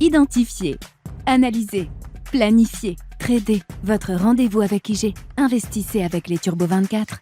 Identifier, analyser, planifier, trader. Votre rendez-vous avec IG. Investissez avec les Turbo 24.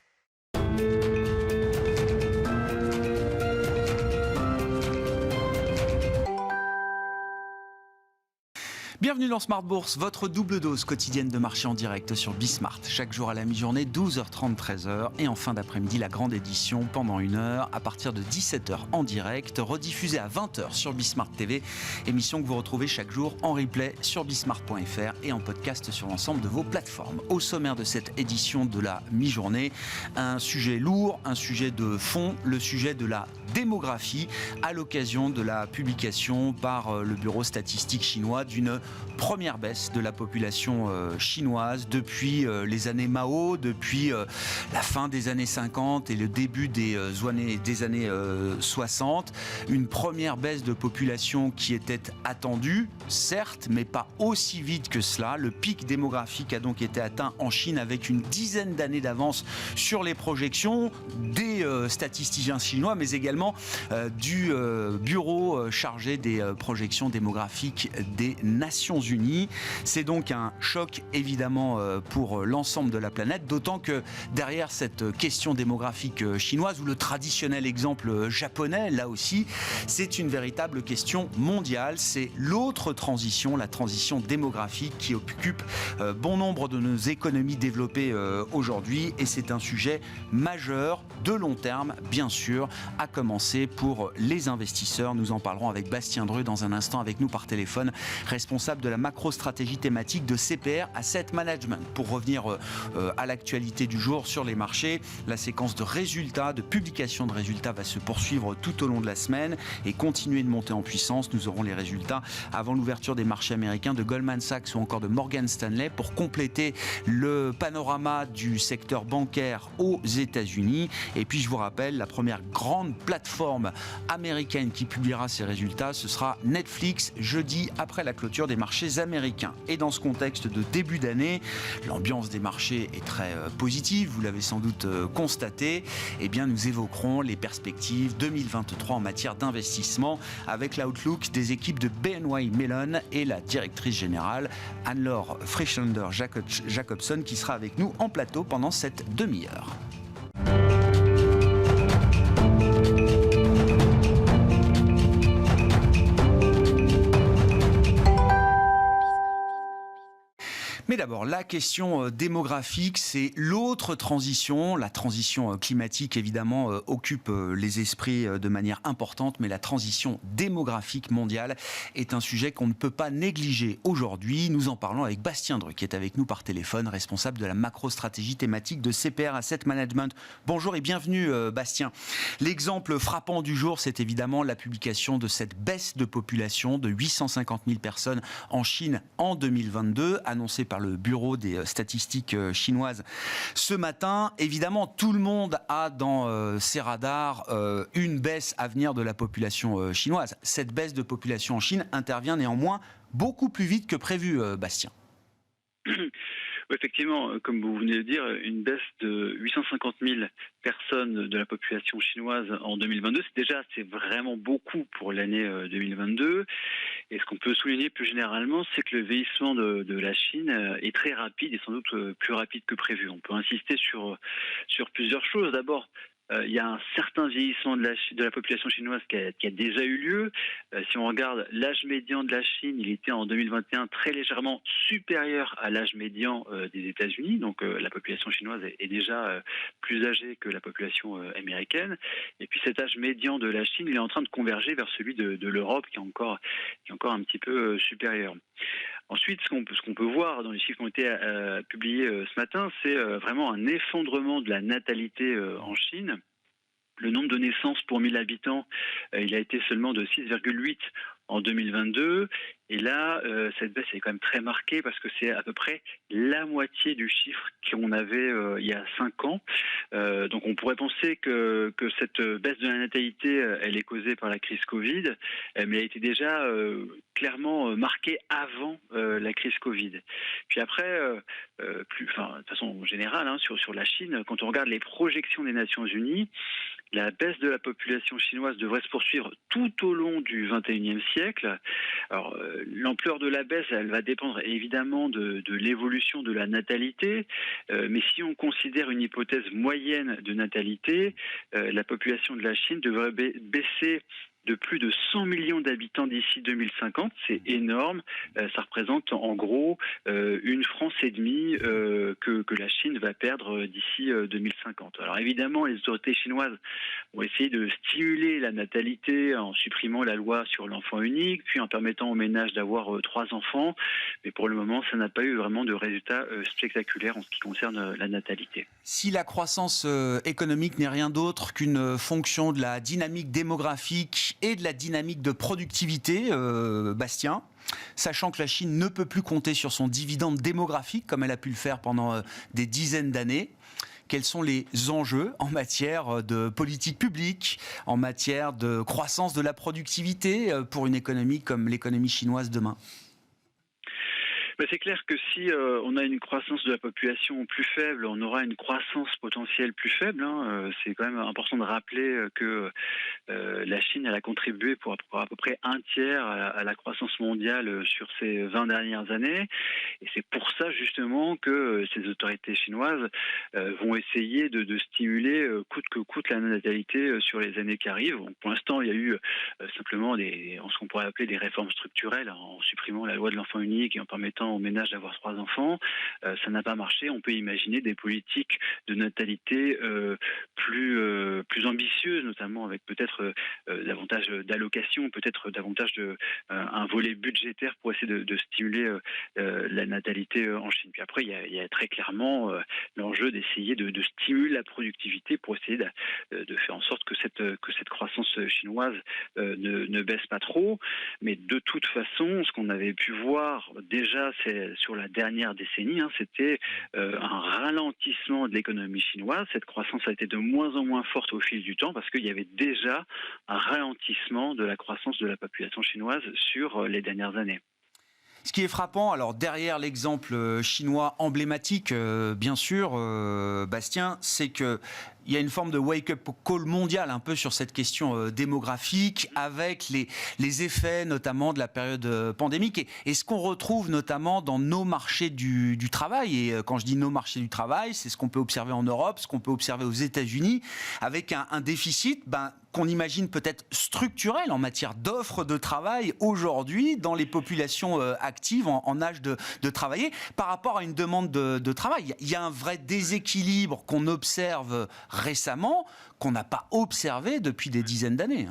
Bienvenue dans Smart Bourse, votre double dose quotidienne de marché en direct sur Bismart. Chaque jour à la mi-journée, 12h30, 13h. Et en fin d'après-midi, la grande édition pendant 1 heure à partir de 17h en direct, rediffusée à 20h sur Bismart TV. Émission que vous retrouvez chaque jour en replay sur bismart.fr et en podcast sur l'ensemble de vos plateformes. Au sommaire de cette édition de la mi-journée, un sujet lourd, un sujet de fond, le sujet de la démographie à l'occasion de la publication par le bureau statistique chinois d'une première baisse de la population chinoise depuis les années Mao, depuis la fin des années 50 et le début des années 60. Une première baisse de population qui était attendue, certes, mais pas aussi vite que cela. Le pic démographique a donc été atteint en Chine avec une dizaine d'années d'avance sur les projections des statisticiens chinois, mais également du bureau chargé des projections démographiques des Nations Unies. C'est donc un choc évidemment pour l'ensemble de la planète, d'autant que derrière cette question démographique chinoise ou le traditionnel exemple japonais, là aussi, c'est une véritable question mondiale. C'est l'autre transition, la transition démographique qui occupe bon nombre de nos économies développées aujourd'hui, et c'est un sujet majeur de long terme, bien sûr, à commencer pour les investisseurs. Nous en parlerons avec Bastien Dreux dans un instant, avec nous par téléphone, responsable de la macro-stratégie thématique de CPR Asset Management. Pour revenir à l'actualité du jour sur les marchés, la séquence de résultats, de publication de résultats va se poursuivre tout au long de la semaine et continuer de monter en puissance. Nous aurons les résultats avant l'ouverture des marchés américains de Goldman Sachs ou encore de Morgan Stanley pour compléter le panorama du secteur bancaire aux États-Unis. Et puis je vous rappelle, la première grande plateforme américaine qui publiera ses résultats, ce sera Netflix jeudi après la clôture des marchés américains. Et dans ce contexte de début d'année, l'ambiance des marchés est très positive, vous l'avez sans doute constaté. Eh bien, nous évoquerons les perspectives 2023 en matière d'investissement avec l'outlook des équipes de BNY Mellon et la directrice générale Anne-Laure Frischlander-Jacobson qui sera avec nous en plateau pendant cette demi-heure. Mais d'abord, la question démographique, c'est l'autre transition. La transition climatique, évidemment, occupe les esprits de manière importante, mais la transition démographique mondiale est un sujet qu'on ne peut pas négliger aujourd'hui. Nous en parlons avec Bastien Dreux, qui est avec nous par téléphone, responsable de la macro-stratégie thématique de CPR Asset Management. Bonjour et bienvenue, Bastien. L'exemple frappant du jour, c'est évidemment la publication de cette baisse de population de 850 000 personnes en Chine en 2022, annoncée par le bureau des statistiques chinoises ce matin. Évidemment, tout le monde a dans ses radars une baisse à venir de la population chinoise. Cette baisse de population en Chine intervient néanmoins beaucoup plus vite que prévu, Bastien. Effectivement, comme vous venez de dire, une baisse de 850 000 personnes de la population chinoise en 2022, c'est vraiment beaucoup pour l'année 2022. Et ce qu'on peut souligner plus généralement, c'est que le vieillissement de la Chine est très rapide et sans doute plus rapide que prévu. On peut insister sur plusieurs choses. D'abord, il y a un certain vieillissement de la population chinoise qui a déjà eu lieu. Si on regarde l'âge médian de la Chine, il était en 2021 très légèrement supérieur à l'âge médian des États-Unis. Donc la population chinoise est déjà plus âgée que la population américaine. Et puis cet âge médian de la Chine, il est en train de converger vers celui de l'Europe qui est encore un petit peu supérieur. Ensuite, ce qu'on peut voir dans les chiffres qui ont été publiés ce matin, c'est vraiment un effondrement de la natalité en Chine. Le nombre de naissances pour 1000 habitants, il a été seulement de 6,8 en 2022. Et là, cette baisse est quand même très marquée parce que c'est à peu près la moitié du chiffre qu'on avait il y a 5 ans. Donc on pourrait penser que cette baisse de la natalité, elle est causée par la crise Covid, mais elle a été déjà clairement marquée avant la crise Covid. Puis après, de façon générale, sur la Chine, quand on regarde les projections des Nations Unies, la baisse de la population chinoise devrait se poursuivre tout au long du XXIe siècle. Alors, l'ampleur de la baisse, elle va dépendre évidemment de l'évolution de la natalité, mais si on considère une hypothèse moyenne de natalité, la population de la Chine devrait baisser de plus de 100 millions d'habitants d'ici 2050, c'est énorme. Ça représente en gros une France et demie que la Chine va perdre d'ici 2050. Alors évidemment, les autorités chinoises vont essayer de stimuler la natalité en supprimant la loi sur l'enfant unique, puis en permettant aux ménages d'avoir 3 enfants. Mais pour le moment, ça n'a pas eu vraiment de résultats spectaculaires en ce qui concerne la natalité. Si la croissance économique n'est rien d'autre qu'une fonction de la dynamique démographique et de la dynamique de productivité, Bastien, sachant que la Chine ne peut plus compter sur son dividende démographique comme elle a pu le faire pendant des dizaines d'années, quels sont les enjeux en matière de politique publique, en matière de croissance de la productivité pour une économie comme l'économie chinoise demain ? C'est clair que si on a une croissance de la population plus faible, on aura une croissance potentielle plus faible. C'est quand même important de rappeler que la Chine, elle a contribué pour à peu près un tiers à la croissance mondiale sur ces 20 dernières années. Et c'est pour ça justement que ces autorités chinoises vont essayer de stimuler coûte que coûte la natalité sur les années qui arrivent. Donc, pour l'instant, il y a eu simplement ce qu'on pourrait appeler des réformes structurelles en supprimant la loi de l'enfant unique et en permettant aux ménages d'avoir 3 enfants. Ça n'a pas marché. On peut imaginer des politiques de natalité plus ambitieuses, notamment avec peut-être davantage d'allocations, peut-être davantage un volet budgétaire pour essayer de stimuler la natalité en Chine. Puis après, il y a très clairement l'enjeu d'essayer de stimuler la productivité pour essayer de faire en sorte que cette croissance chinoise ne baisse pas trop. Mais de toute façon, ce qu'on avait pu voir déjà sur la dernière décennie, c'était un ralentissement de l'économie chinoise. Cette croissance a été de moins en moins forte au fil du temps parce qu'il y avait déjà un ralentissement de la croissance de la population chinoise sur les dernières années. Ce qui est frappant, alors derrière l'exemple chinois emblématique, bien sûr, Bastien, c'est que il y a une forme de wake-up call mondial un peu sur cette question démographique avec les effets notamment de la période pandémique et ce qu'on retrouve notamment dans nos marchés du travail. Et quand je dis nos marchés du travail, c'est ce qu'on peut observer en Europe, ce qu'on peut observer aux États-Unis avec un déficit qu'on imagine peut-être structurel en matière d'offres de travail aujourd'hui dans les populations actives en âge de travailler par rapport à une demande de travail. Il y a un vrai déséquilibre qu'on observe récemment, qu'on n'a pas observé depuis des dizaines d'années.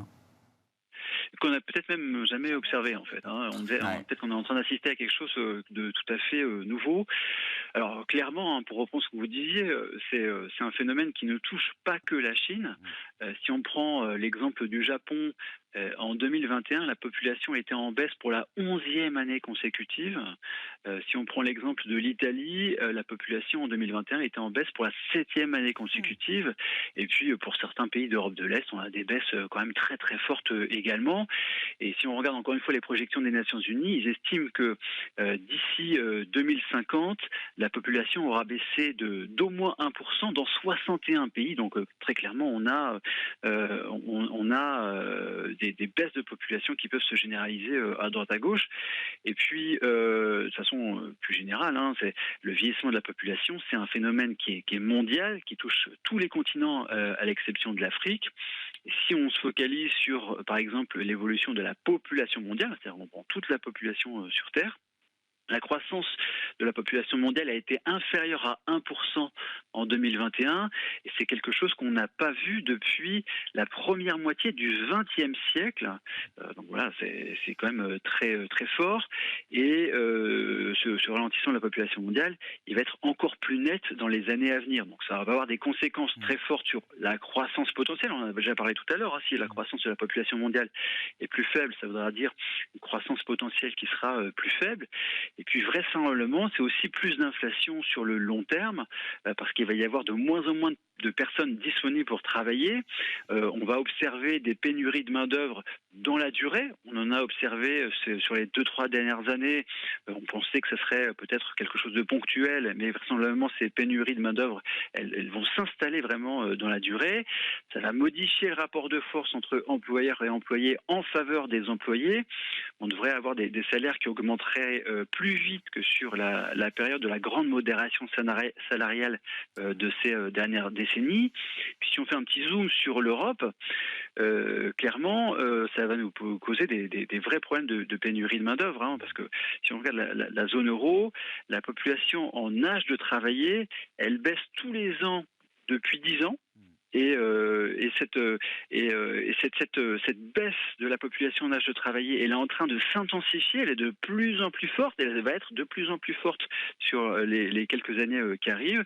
Qu'on n'a peut-être même jamais observé en fait. Peut-être qu'on est en train d'assister à quelque chose de tout à fait nouveau. Alors clairement, pour reprendre ce que vous disiez, c'est un phénomène qui ne touche pas que la Chine. Si on prend l'exemple du Japon, en 2021, la population était en baisse pour la 11e année consécutive. Si on prend l'exemple de l'Italie, la population en 2021 était en baisse pour la 7e année consécutive. Et puis pour certains pays d'Europe de l'Est, on a des baisses quand même très très fortes également. Et si on regarde encore une fois les projections des Nations Unies, ils estiment que d'ici 2050, la population aura baissé d'au moins 1% dans 61 pays. Donc très clairement, on a des baisses de population qui peuvent se généraliser à droite à gauche. Et puis, de façon plus générale, c'est le vieillissement de la population, c'est un phénomène qui est mondial, qui touche tous les continents à l'exception de l'Afrique. Et si on se focalise sur, par exemple, l'évolution de la population mondiale, c'est-à-dire on prend toute la population sur Terre, la croissance de la population mondiale a été inférieure à 1% en 2021 et c'est quelque chose qu'on n'a pas vu depuis la première moitié du XXe siècle. Donc voilà, c'est quand même très, très fort et ce ralentissement de la population mondiale, il va être encore plus net dans les années à venir. Donc ça va avoir des conséquences très fortes sur la croissance potentielle. On en a déjà parlé tout à l'heure. Si la croissance de la population mondiale est plus faible, ça voudra dire une croissance potentielle qui sera plus faible. Et puis vraisemblablement, c'est aussi plus d'inflation sur le long terme parce qu'il va y avoir de moins en moins de personnes disponibles pour travailler. On va observer des pénuries de main-d'œuvre dans la durée. On en a observé sur les 2-3 dernières années. On pensait que ce serait peut-être quelque chose de ponctuel, mais vraisemblablement ces pénuries de main-d'œuvre, elles vont s'installer vraiment dans la durée. Ça va modifier le rapport de force entre employeurs et employés en faveur des employés. On devrait avoir des salaires qui augmenteraient plus vite que sur la période de la grande modération salariale de ces dernières décennies. Puis si on fait un petit zoom sur l'Europe, clairement, ça va nous causer des vrais problèmes de pénurie de main-d'œuvre, hein, parce que si on regarde la zone euro, la population en âge de travailler, elle baisse tous les ans depuis 10 ans. Et cette baisse de la population en âge de travailler, elle est en train de s'intensifier, elle est de plus en plus forte, et elle va être de plus en plus forte sur les quelques années qui arrivent.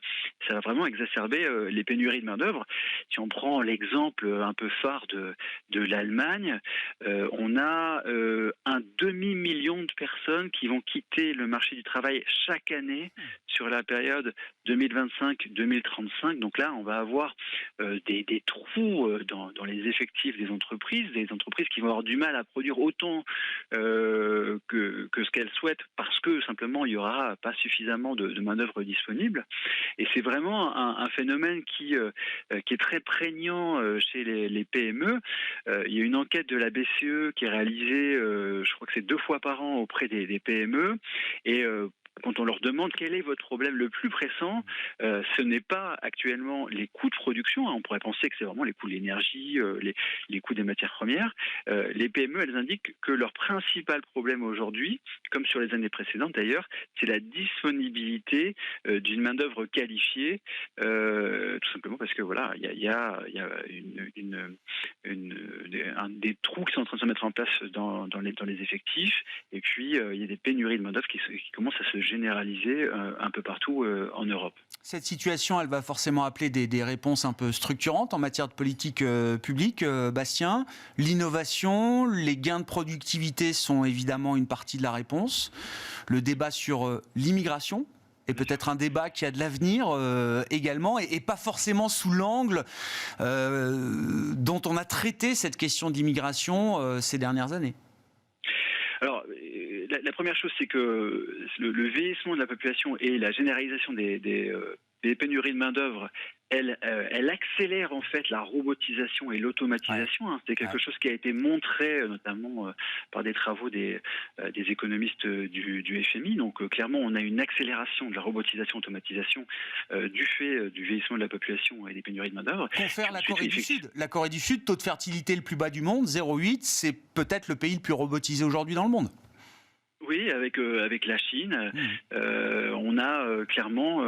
Ça va vraiment exacerber les pénuries de main-d'œuvre. Si on prend l'exemple un peu phare de l'Allemagne, on a un demi-million de personnes qui vont quitter le marché du travail chaque année sur la période 2025-2035. Donc là, on va avoir des trous dans les effectifs des entreprises qui vont avoir du mal à produire autant que ce qu'elles souhaitent, parce que simplement il n'y aura pas suffisamment de main-d'œuvre disponible. Et c'est vraiment un phénomène qui est très prégnant chez les PME. Il y a une enquête de la BCE qui est réalisée, je crois que c'est 2 fois par an auprès des PME, et quand on leur demande quel est votre problème le plus pressant, ce n'est pas actuellement les coûts de production. On pourrait penser que c'est vraiment les coûts de l'énergie, les coûts des matières premières. Les PME, elles indiquent que leur principal problème aujourd'hui, comme sur les années précédentes d'ailleurs, c'est la disponibilité d'une main-d'œuvre qualifiée, tout simplement parce que voilà, il y a des trous qui sont en train de se mettre en place dans les effectifs, et puis il y a des pénuries de main-d'œuvre qui commencent à se généraliser un peu partout en Europe. Cette situation, elle va forcément appeler des réponses un peu structurantes en matière de politique publique. Bastien, l'innovation, les gains de productivité sont évidemment une partie de la réponse. Le débat sur l'immigration est peut-être un débat qui a de l'avenir également, et pas forcément sous l'angle dont on a traité cette question d'immigration ces dernières années. Alors, la première chose, c'est que le vieillissement de la population et la généralisation des pénuries de main-d'œuvre, elle accélère en fait la robotisation et l'automatisation. Ouais. C'est quelque chose qui a été montré notamment par des travaux des économistes du FMI. Donc clairement, on a une accélération de la robotisation-automatisation du fait du vieillissement de la population et des pénuries de main-d'œuvre. Confère la Corée du Sud. La Corée du Sud, taux de fertilité le plus bas du monde, 0,8. C'est peut-être le pays le plus robotisé aujourd'hui dans le monde. Oui, avec la Chine, on a clairement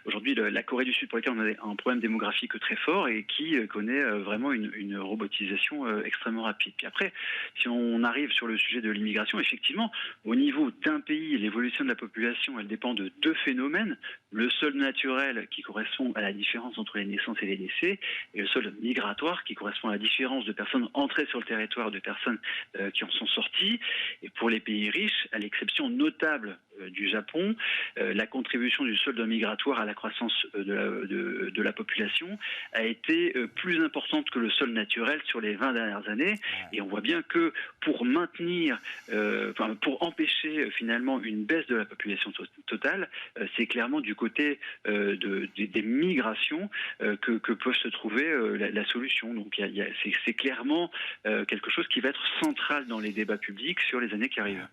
aujourd'hui la Corée du Sud, pour laquelle on a un problème démographique très fort et qui connaît vraiment une robotisation extrêmement rapide. Puis après, si on arrive sur le sujet de l'immigration, effectivement, au niveau d'un pays, l'évolution de la population, elle dépend de 2 phénomènes. Le solde naturel, qui correspond à la différence entre les naissances et les décès, et le solde migratoire, qui correspond à la différence de personnes entrées sur le territoire, de personnes qui en sont sorties. Et pour les pays riches, à l'exception notable du Japon, la contribution du solde migratoire à la croissance de la population a été plus importante que le solde naturel sur les 20 dernières années. Et on voit bien que pour maintenir, pour empêcher finalement une baisse de la population totale, c'est clairement du côté des migrations que peut se trouver la solution. Donc c'est clairement quelque chose qui va être central dans les débats publics sur les années qui arrivent.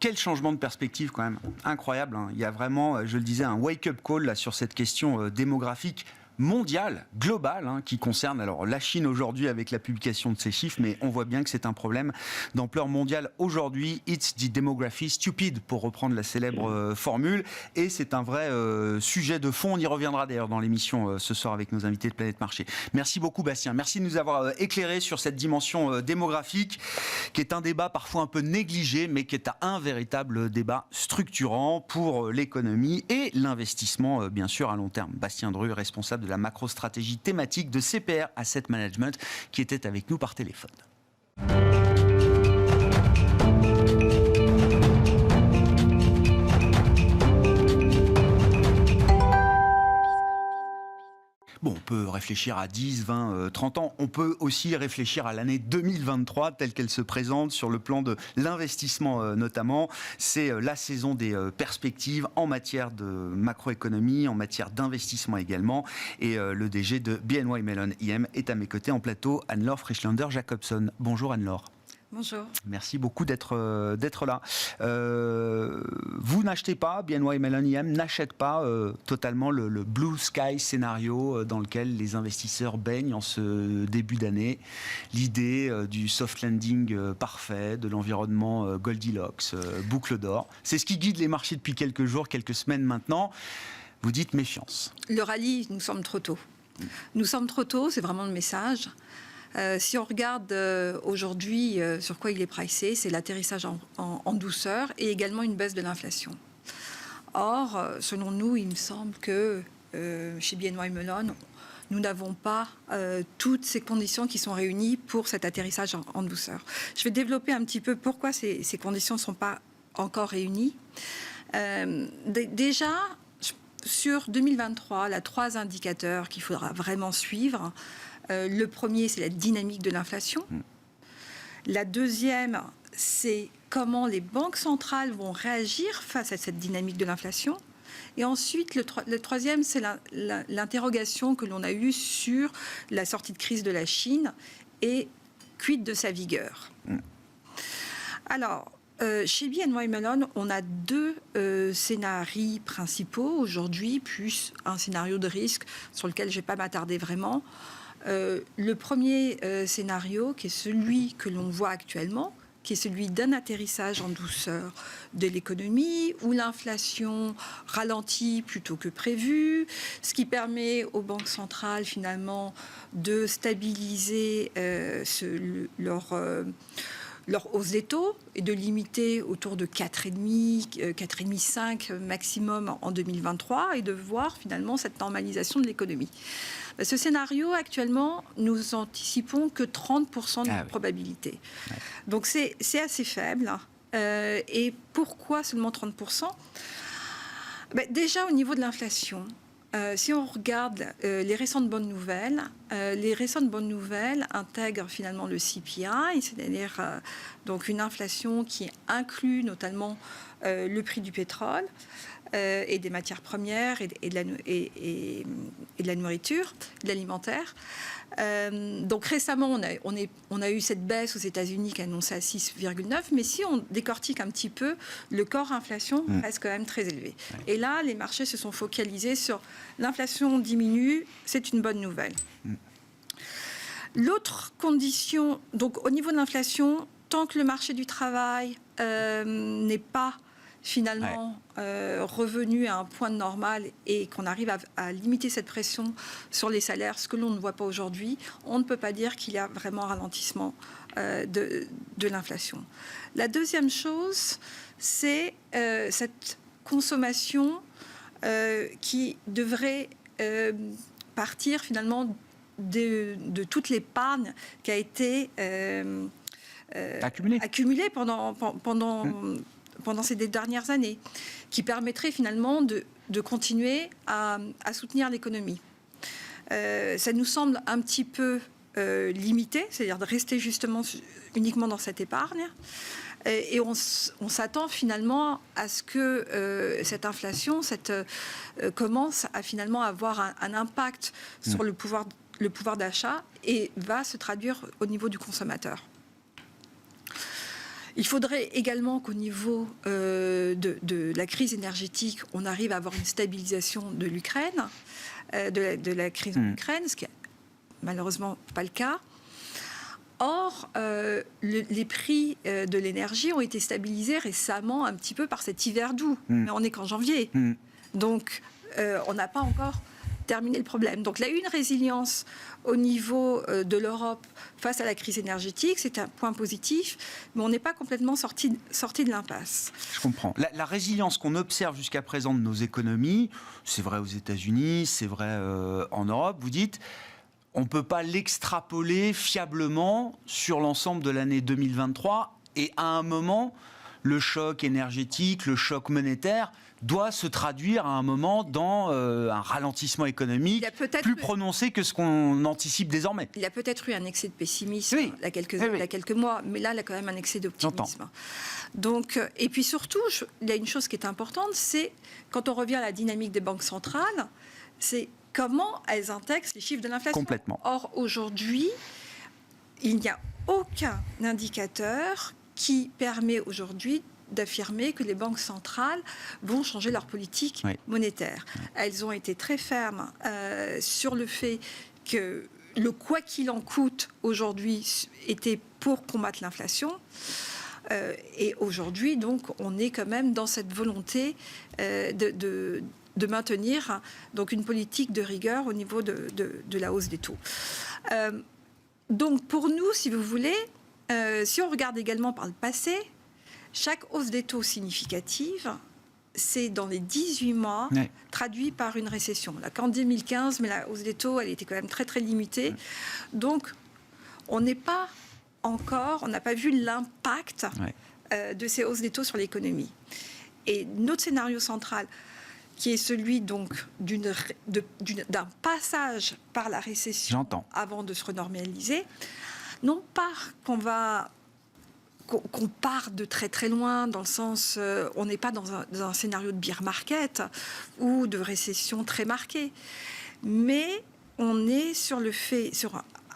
Quel changement de perspective quand même, incroyable, hein. Il y a vraiment, je le disais, un wake-up call là, sur cette question démographique mondiale, globale, hein, qui concerne alors la Chine aujourd'hui avec la publication de ces chiffres, mais on voit bien que c'est un problème d'ampleur mondiale aujourd'hui. It's the demography stupid, pour reprendre la célèbre formule, et c'est un vrai sujet de fond. On y reviendra d'ailleurs dans l'émission ce soir avec nos invités de Planète Marché. Merci beaucoup Bastien, merci de nous avoir éclairé sur cette dimension démographique, qui est un débat parfois un peu négligé, mais qui est un véritable débat structurant pour l'économie et l'investissement, bien sûr, à long terme. Bastien Dru, responsable de la macro-stratégie thématique de CPR Asset Management, qui était avec nous par téléphone. Bon, on peut réfléchir à 10, 20, 30 ans. On peut aussi réfléchir à l'année 2023 telle qu'elle se présente sur le plan de l'investissement notamment. C'est la saison des perspectives en matière de macroéconomie, en matière d'investissement également. Et le DG de BNY Mellon IM est à mes côtés en plateau, Anne-Laure Frischlander-Jacobson. Bonjour Anne-Laure. Bonjour. Merci beaucoup d'être là. Vous n'achetez pas, BNY Mellon IM n'achète pas totalement le blue sky scénario dans lequel les investisseurs baignent en ce début d'année. L'idée du soft landing parfait, de l'environnement Goldilocks, boucle d'or. C'est ce qui guide les marchés depuis quelques jours, quelques semaines maintenant. Vous dites méfiance. Le rallye nous semble trop tôt. Nous sommes trop tôt, c'est vraiment le message. Si on regarde aujourd'hui sur quoi il est pricé, c'est l'atterrissage en douceur et également une baisse de l'inflation. Or, selon nous, il me semble que chez BNY Mellon, nous n'avons pas toutes ces conditions qui sont réunies pour cet atterrissage en douceur. Je vais développer un petit peu pourquoi ces conditions ne sont pas encore réunies. Déjà, sur 2023, il y a 3 indicateurs qu'il faudra vraiment suivre. Le premier, c'est la dynamique de l'inflation. La deuxième, c'est comment les banques centrales vont réagir face à cette dynamique de l'inflation. Et ensuite, le troisième, c'est l'interrogation que l'on a eue sur la sortie de crise de la Chine et quid de sa vigueur. Alors, chez BNY Mellon, on a 2 scénarios principaux aujourd'hui, plus un scénario de risque sur lequel je ne vais pas m'attarder vraiment. Le premier scénario, qui est celui que l'on voit actuellement, qui est celui d'un atterrissage en douceur de l'économie, où l'inflation ralentit plutôt que prévu, ce qui permet aux banques centrales finalement de stabiliser leur hausse des taux et de limiter autour de 4,5 maximum en 2023 et de voir finalement cette normalisation de l'économie. Ce scénario, actuellement, nous anticipons que 30% de probabilité. Ouais. Donc c'est assez faible. Et pourquoi seulement 30% ? Déjà au niveau de l'inflation, si on regarde les récentes bonnes nouvelles, intègrent finalement le CPI, c'est-à-dire donc une inflation qui inclut notamment le prix du pétrole et des matières premières et de la nourriture, de l'alimentaire. Donc récemment, on a eu cette baisse aux États-Unis qui a annoncé à 6,9, mais si on décortique un petit peu, le corps inflation reste quand même très élevé. Et là, les marchés se sont focalisés sur l'inflation diminue, c'est une bonne nouvelle. L'autre condition, donc au niveau de l'inflation, tant que le marché du travail n'est pas finalement revenu à un point de normal et qu'on arrive à limiter cette pression sur les salaires, ce que l'on ne voit pas aujourd'hui, on ne peut pas dire qu'il y a vraiment un ralentissement de l'inflation. La deuxième chose, c'est cette consommation qui devrait partir finalement de toute l'épargne qui a été accumulée pendant ces dernières années, qui permettrait finalement de continuer à soutenir l'économie. Ça nous semble un petit peu limité, c'est-à-dire de rester justement uniquement dans cette épargne. Et on s'attend finalement à ce que cette inflation commence à finalement avoir un impact sur le pouvoir d'achat et va se traduire au niveau du consommateur. Il faudrait également qu'au niveau de la crise énergétique, on arrive à avoir une stabilisation de l'Ukraine, de la crise en Ukraine, ce qui n'est malheureusement pas le cas. Or, les prix de l'énergie ont été stabilisés récemment un petit peu par cet hiver doux, mais on n'est qu'en janvier. Donc, on n'a pas encore terminé le problème. Donc, il y a eu une résilience au niveau de l'Europe face à la crise énergétique, c'est un point positif, mais on n'est pas complètement sorti de l'impasse. Je comprends. La résilience qu'on observe jusqu'à présent de nos économies, c'est vrai aux États-Unis, c'est vrai en Europe, vous dites, on ne peut pas l'extrapoler fiablement sur l'ensemble de l'année 2023, et à un moment, le choc énergétique, le choc monétaire doit se traduire à un moment dans un ralentissement économique plus prononcé que ce qu'on anticipe désormais. Il y a peut-être eu un excès de pessimisme il y a quelques mois, mais là, il y a quand même un excès d'optimisme. Donc, et puis surtout, il y a une chose qui est importante, c'est quand on revient à la dynamique des banques centrales, c'est comment elles intègrent les chiffres de l'inflation. Complètement. Or, aujourd'hui, il n'y a aucun indicateur qui permet aujourd'hui d'affirmer que les banques centrales vont changer leur politique monétaire. Elles ont été très fermes sur le fait que le quoi qu'il en coûte aujourd'hui était pour combattre l'inflation. Et aujourd'hui, donc, on est quand même dans cette volonté de maintenir donc une politique de rigueur au niveau de la hausse des taux. Donc, pour nous, si vous voulez, si on regarde également par le passé, chaque hausse des taux significative, c'est dans les 18 mois traduit par une récession. Là, qu'en 2015, mais la hausse des taux, elle était quand même très, très limitée. Donc, on n'est pas encore, on n'a pas vu l'impact de ces hausses des taux sur l'économie. Et notre scénario central, qui est celui donc d'un passage par la récession avant de se renormaliser, non pas qu'on part de très très loin, dans le sens, on n'est pas dans un scénario de bear market ou de récession très marquée, mais on est sur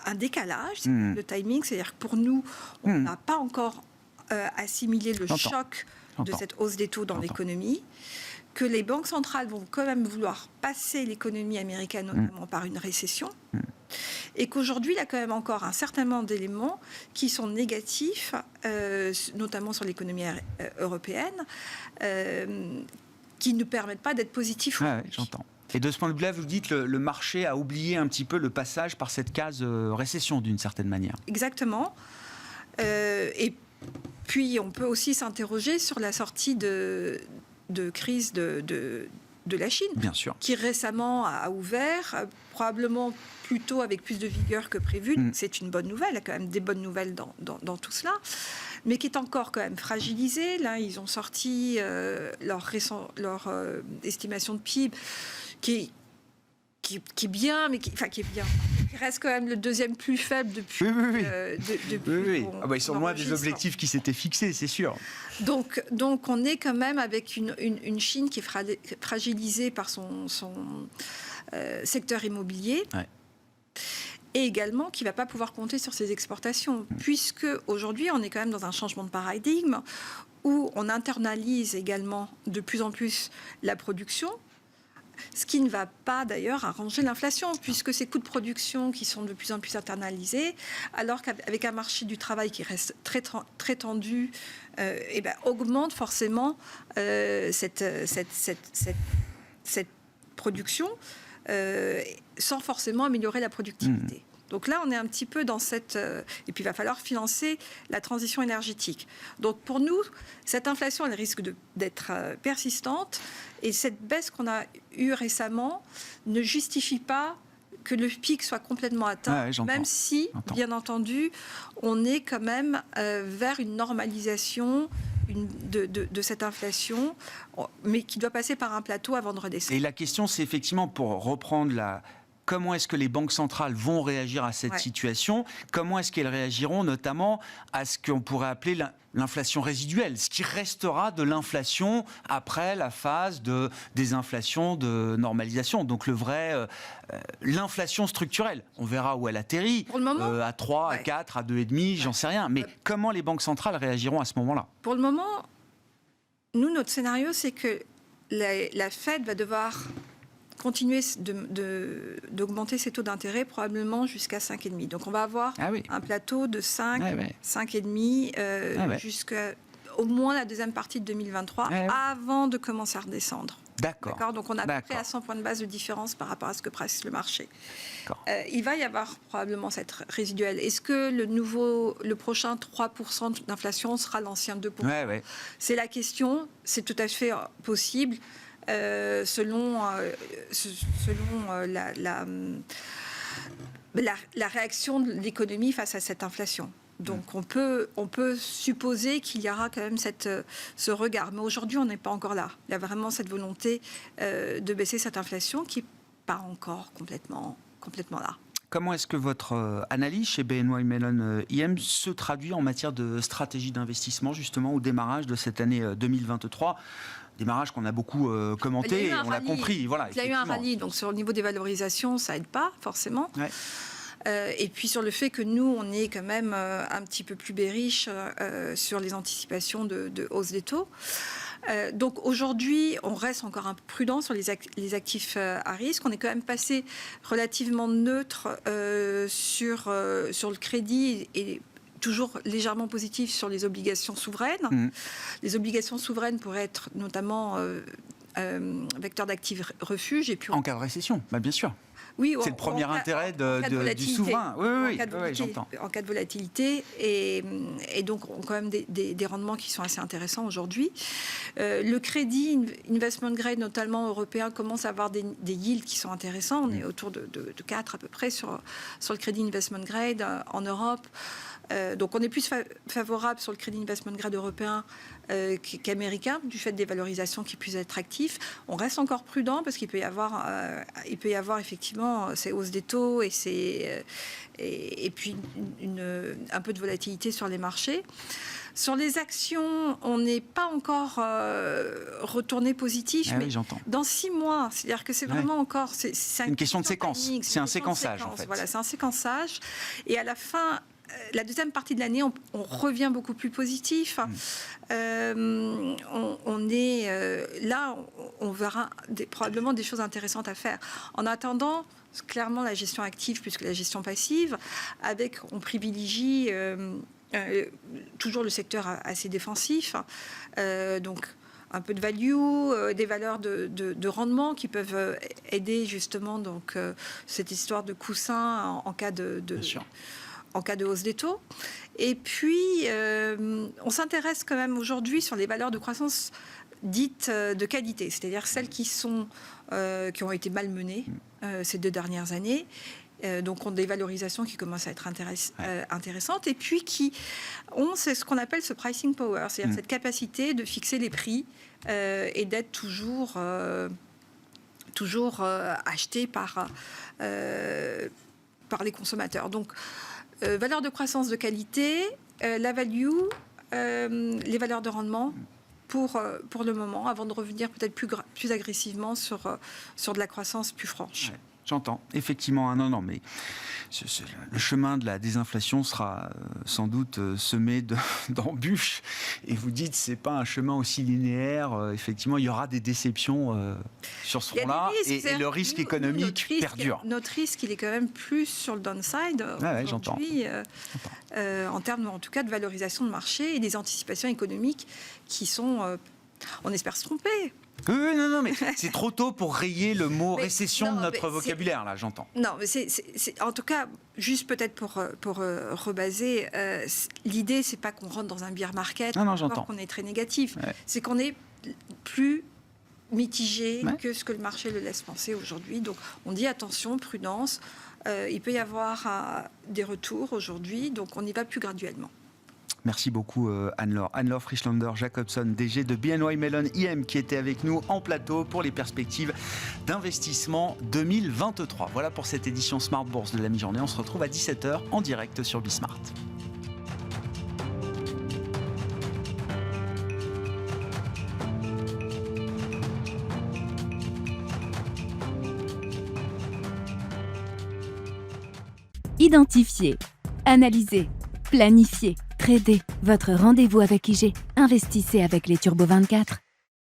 un décalage, le timing, c'est-à-dire que pour nous, on n'a pas encore assimilé le choc de cette hausse des taux dans l'économie, que les banques centrales vont quand même vouloir passer l'économie américaine notamment par une récession, et qu'aujourd'hui, il y a quand même encore un certain nombre d'éléments qui sont négatifs, notamment sur l'économie européenne, qui ne permettent pas d'être positifs. J'entends. Et de ce point de vue-là, vous dites le marché a oublié un petit peu le passage par cette case récession, d'une certaine manière. Exactement. Et puis, on peut aussi s'interroger sur la sortie de crise de la Chine, bien sûr, qui récemment a ouvert, probablement plutôt avec plus de vigueur que prévu. C'est une bonne nouvelle, il y a quand même des bonnes nouvelles dans tout cela, mais qui est encore quand même fragilisée. Là, ils ont sorti leur estimation de PIB qui est bien, mais qui est bien. Il reste quand même le deuxième plus faible depuis. Oui. Ils sont loin des objectifs qui s'étaient fixés, c'est sûr. Donc, on est quand même avec une Chine qui est fragilisée par son secteur immobilier. Et également qui ne va pas pouvoir compter sur ses exportations, puisque aujourd'hui, on est quand même dans un changement de paradigme où on internalise également de plus en plus la production, ce qui ne va pas d'ailleurs arranger l'inflation, puisque ces coûts de production qui sont de plus en plus internalisés, alors qu'avec un marché du travail qui reste très, très tendu, augmente forcément cette production sans forcément améliorer la productivité. Donc là, on est un petit peu dans cette... et puis, il va falloir financer la transition énergétique. Donc, pour nous, cette inflation, elle risque d'être persistante. Et cette baisse qu'on a eue récemment ne justifie pas que le pic soit complètement atteint, même si, bien entendu, on est quand même vers une normalisation de cette inflation, mais qui doit passer par un plateau avant de redescendre. Et la question, c'est effectivement, pour reprendre comment est-ce que les banques centrales vont réagir à cette situation? Comment est-ce qu'elles réagiront notamment à ce qu'on pourrait appeler l'inflation résiduelle, ce qui restera de l'inflation après la phase de désinflation, de normalisation, donc l'inflation structurelle. On verra où elle atterrit, pour le moment, à 3, à 4, à 2,5, j'en sais rien. Mais comment les banques centrales réagiront à ce moment-là? Pour le moment, nous, notre scénario, c'est que la Fed va devoir continuer d'augmenter ses taux d'intérêt probablement jusqu'à 5,5. Donc on va avoir un plateau de 5, 5,5 jusqu'à au moins la deuxième partie de 2023 avant de commencer à redescendre. D'accord. Donc on a à peu près à 100 points de base de différence par rapport à ce que presse le marché. Il va y avoir probablement cette résiduelle. Est-ce que le prochain 3% d'inflation sera l'ancien 2%? C'est la question. C'est tout à fait possible. Selon la réaction de l'économie face à cette inflation. Donc on peut supposer qu'il y aura quand même ce regard. Mais aujourd'hui, on n'est pas encore là. Il y a vraiment cette volonté de baisser cette inflation qui n'est pas encore complètement là. Comment est-ce que votre analyse chez BNY Mellon IM se traduit en matière de stratégie d'investissement, justement, au démarrage de cette année 2023 ? Démarrage qu'on a beaucoup commenté, et on l'a compris. Voilà, il y a eu un rallye, donc sur le niveau des valorisations, ça n'aide pas forcément. Ouais. Et puis sur le fait que nous, on est quand même un petit peu plus bearish sur les anticipations de hausse des taux. Donc aujourd'hui, on reste encore un peu prudent sur les actifs à risque. On est quand même passé relativement neutre sur le crédit et toujours légèrement positif sur les obligations souveraines. Les obligations souveraines pourraient être notamment vecteurs d'actifs refuge. Et puis en cas de récession, bien sûr. Oui, c'est le premier intérêt du souverain. Oui, j'entends. En cas de volatilité. Et donc, on a quand même des rendements qui sont assez intéressants aujourd'hui. Le crédit investment grade, notamment européen, commence à avoir des yields qui sont intéressants. On est autour de 4 à peu près sur le crédit investment grade en Europe. Donc on est plus favorable sur le crédit investment grade européen qu'américain, du fait des valorisations qui puissent être actifs. On reste encore prudent parce qu'il peut y avoir effectivement ces hausses des taux et puis un peu de volatilité sur les marchés. Sur les actions, on n'est pas encore retourné positif, mais j'entends. Dans 6 mois, c'est-à-dire que c'est vraiment encore... C'est une question de séquence, c'est un séquençage en fait. Voilà, c'est un séquençage. Et à la fin... La deuxième partie de l'année, on revient beaucoup plus positif. On est là, on verra probablement des choses intéressantes à faire. En attendant, clairement, la gestion active plus que la gestion passive, on privilégie toujours le secteur assez défensif. Donc, un peu de value, des valeurs de rendement qui peuvent aider justement cette histoire de coussin en cas de hausse des taux. Et puis, on s'intéresse quand même aujourd'hui sur les valeurs de croissance dites de qualité, c'est-à-dire celles qui ont été malmenées ces 2 dernières années, donc ont des valorisations qui commencent à être intéressantes, et puis qui ont c'est ce qu'on appelle ce pricing power, c'est-à-dire cette capacité de fixer les prix et d'être toujours acheté par les consommateurs. Donc, valeurs de croissance de qualité, la value, les valeurs de rendement pour le moment, avant de revenir peut-être plus agressivement sur de la croissance plus franche. Ouais, j'entends, effectivement. Non, mais le chemin de la désinflation sera sans doute semé d'embûches. Et vous dites, c'est pas un chemin aussi linéaire. Effectivement, il y aura des déceptions sur ce front-là. Et le risque économique perdure. Notre risque, il est quand même plus sur le downside aujourd'hui, en termes, en tout cas, de valorisation de marché et des anticipations économiques qui sont, on espère se tromper. Oui, non, mais c'est trop tôt pour rayer le mot récession de notre vocabulaire, là, j'entends. Non, mais c'est en tout cas, juste peut-être pour rebaser, l'idée, c'est pas qu'on rentre dans un bear market, qu'on est très négatif. Ouais. C'est qu'on est plus mitigé que ce que le marché le laisse penser aujourd'hui. Donc, on dit attention, prudence. Il peut y avoir des retours aujourd'hui, donc on y va plus graduellement. Merci beaucoup Anne-Laure. Anne-Laure Frischlander-Jacobson, DG de BNY Mellon IM, qui était avec nous en plateau pour les perspectives d'investissement 2023. Voilà pour cette édition Smart Bourse de la mi-journée. On se retrouve à 17h en direct sur Bismart. Identifier, analyser, planifier, trader. Votre rendez-vous avec IG. Investissez avec les Turbo 24.